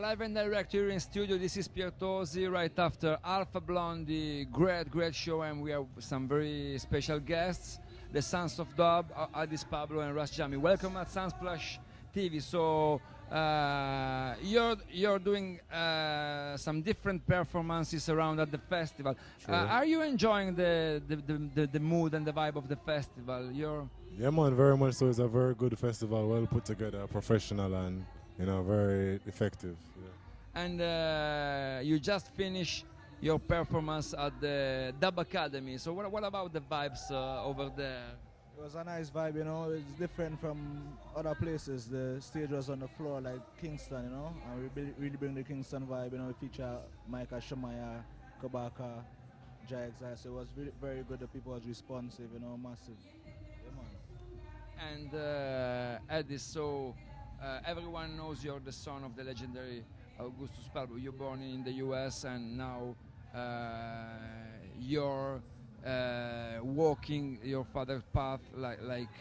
live and direct here in studio. This is Piertosi right after Alpha Blondie. Great show, and we have some very special guests. The Sons of Dub, ADDIS, PABLO, and RAS JAMMY. Welcome at Sunsplash TV. So you're doing some different performances around at the festival. Sure. Are you enjoying the mood and the vibe of the festival? Yeah, man, very much so. It's a very good festival, well put together, professional, and very effective. Yeah. And you just finished your performance at the Dub Academy. So what about the vibes over there? It was a nice vibe, It's different from other places. The stage was on the floor like Kingston, And we really bring the Kingston vibe, We feature Micah Shamaya, Kabaka, Jai Exile. So it was really, very good. The people was responsive, massive. Yeah, man. And ADDIS, so everyone knows you're the son of the legendary Augustus PABLO. You're born in the US, and now you're walking your father's path, like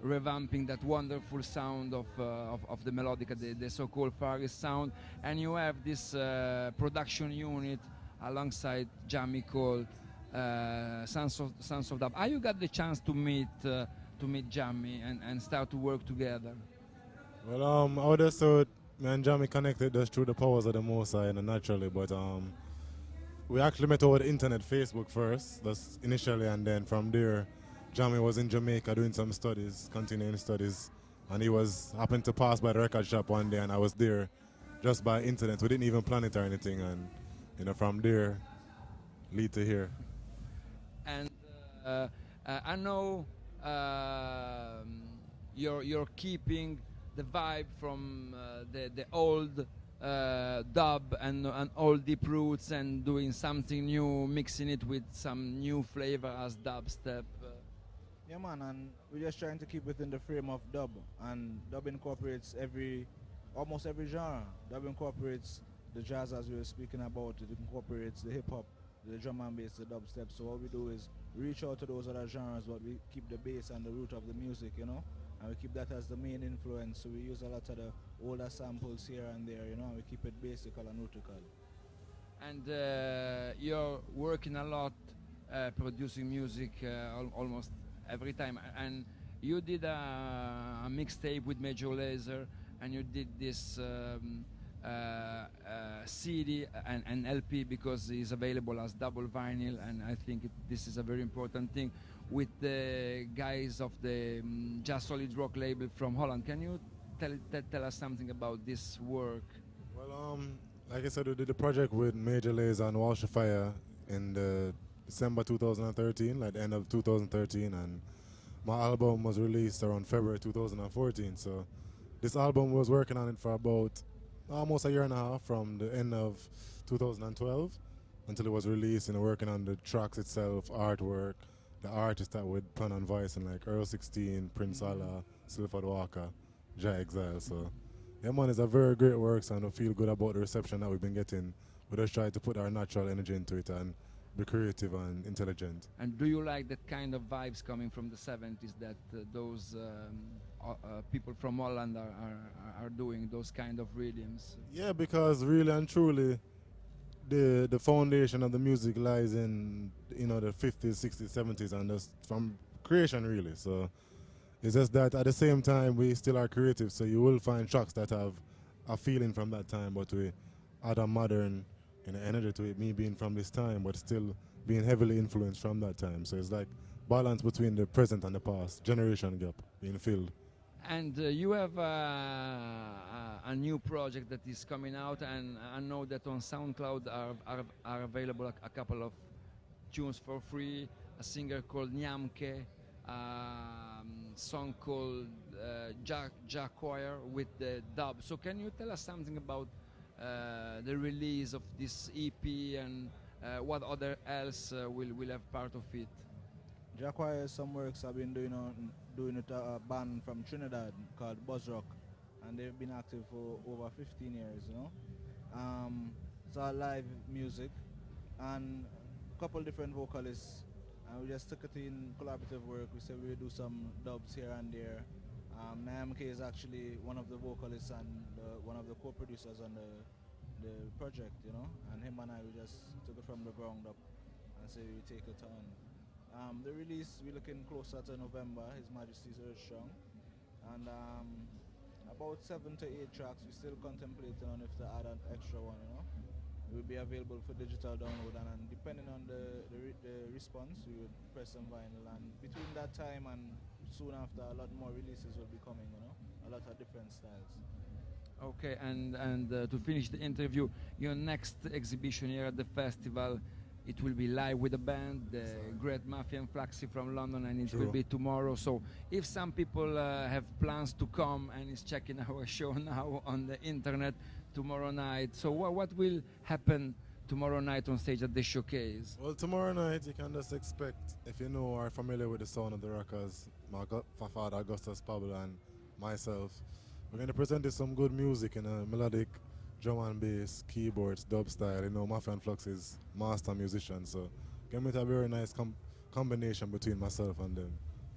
revamping that wonderful sound of the melodica, the so-called Far East sound. And you have this production unit alongside JAMMY called Sons of Dub. How you got the chance to meet JAMMY and start to work together? Well, I would have thought me and JAMMY connected just through the powers of the Most High, naturally, but we actually met over the internet, Facebook first, that's initially, and then from there, JAMMY was in Jamaica doing some studies, continuing studies, and he happened to pass by the record shop one day, and I was there just by internet. We didn't even plan it or anything, and from there, lead to here. And I know you're keeping the vibe from the old dub and old deep roots, and doing something new, mixing it with some new flavor as dubstep. Yeah, man, and we're just trying to keep within the frame of dub, and dub incorporates almost every genre. Dub incorporates the jazz, as we were speaking about. It incorporates the hip hop, the drum and bass, the dubstep. So what we do is reach out to those other genres, but we keep the bass and the root of the music, and we keep that as the main influence. So we use a lot of the older samples here and there, and we keep it basical and rootical. And you're working a lot, producing music almost every time. And you did a mixtape with Major Lazer, and you did this CD and LP because it's available as double vinyl, and I think this is a very important thing with the guys of the Jazz Solid Rock label from Holland. Can you tell us something about this work? Well, like I said, we did the project with Major Lazer and Walsh Fire in December 2013, like the end of 2013, and my album was released around February 2014. So this album was working on it for about almost a year and a half, from the end of 2012 until it was released, and working on the tracks itself, artwork, the artists that would plan on voicing, like Earl 16, Prince Allah, Silford Walker, Jai Exile. So yeah, man, it's a very great work, and I feel good about the reception that we've been getting. We just try to put our natural energy into it and be creative and intelligent. And do you like that kind of vibes coming from the 70s that those people from Holland are doing, those kind of rhythms? Yeah, because really and truly, the foundation of the music lies in the 50s, 60s, 70s, and just from creation really. So it's just that at the same time we still are creative. So you will find tracks that have a feeling from that time, but we add a modern energy to it. Me being from this time, but still being heavily influenced from that time. So it's like balance between the present and the past, generation gap being filled. And you have a new project that is coming out, and I know that on SoundCloud are available a couple of tunes for free. A singer called Nyamke, song called Ja Choir with the dub. So can you tell us something about the release of this EP and what other else will have part of it? Ja Choir is some works I've been doing with a band from Trinidad called Buzz Rock, and they've been active for over 15 years, It's all live music and a couple different vocalists, and we just took it in collaborative work. We said we would do some dubs here and there, Naam K is actually one of the vocalists and one of the co-producers on the project, you know, and him and I, we just took it from the ground up and say we take it on. The release, we're looking closer to November, His Majesty's Earth Strong, and about 7 to 8 tracks. We're still contemplating on if to add an extra one, you know. It will be available for digital download, and depending on the response, we would press some vinyl, and between that time and soon after, a lot more releases will be coming, you know, a lot of different styles. Okay, and to finish the interview, your next exhibition here at the festival, it will be live with a band, the Great Mafia and Flaxi from London, and it will be tomorrow. So if some people have plans to come and is checking our show now on the internet tomorrow night, so what will happen tomorrow night on stage at the showcase? Well, tomorrow night you can just expect, if you know or are familiar with the sound of the Rockers, my father Augustus Pablo and myself, we're going to present you some good music in a melodic drum and bass, keyboards, dub style. You know, Mafia and Flux is master musicians, so give it a very nice combination between myself and them.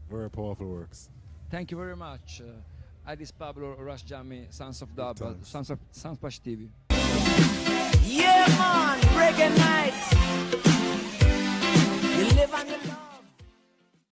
Very powerful works. Thank you very much. ADDIS, Pablo, RAS, JAMMY, Sons of Dub, Sons of Sunsplash TV. Yeah, man, reggae nights. You live on your